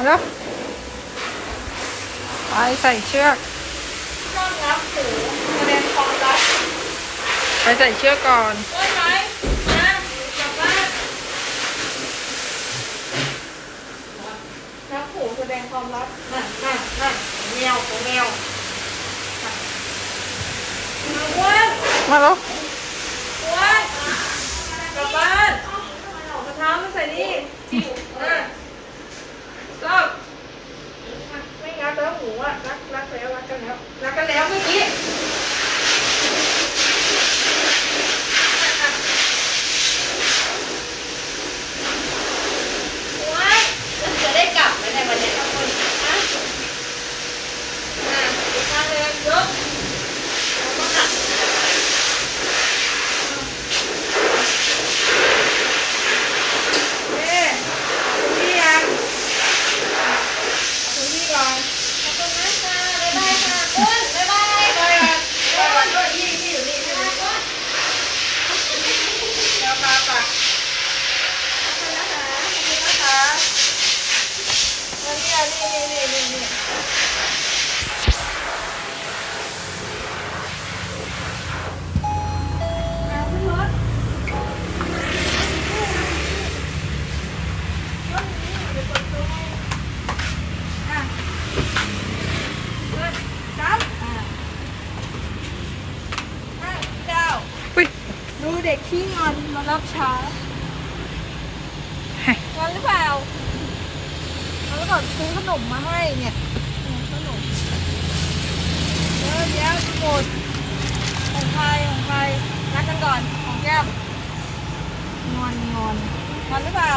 แล้วไปใส่เชือกต้อนรับหูแสดงความรักไปใส่เชือกก่อนได้ไหมนะกลับบ้านรับหูแสดงความรักนั่นแมวของแมวอ้วนมาแล้วอ้วนกลับบ้านกระเท้ามาใส่นี่จบไม่งับแล้วหูอ่ะรักแล้วรักกันแล้วเมื่อกี้จะได้กลับไหมในวันนี้ทุกคนนะอีกข้างเลยยกแล้วก็หักคุณพี่ยังคุณพี่ก่อนขอบคุณมากค่ะบ๊ายบายค่ะคุณบ๊ายบายด้วยพี่อยู่นี่ใช่ไหมคุณเดี๋ยวพาไปขอบคุณนะคะนี่เอาขึ้นรถเดี๋ยวกดตัวให้จับเจ้าดูเด็กขี้งอนมารับช้างอนหรือเปล่าแล้วก็ซื้อขนมมาให้เนี่ยขนมเดี๋ยวหมดของใครรักกันก่อนของแก้มงอนหรือเปล่า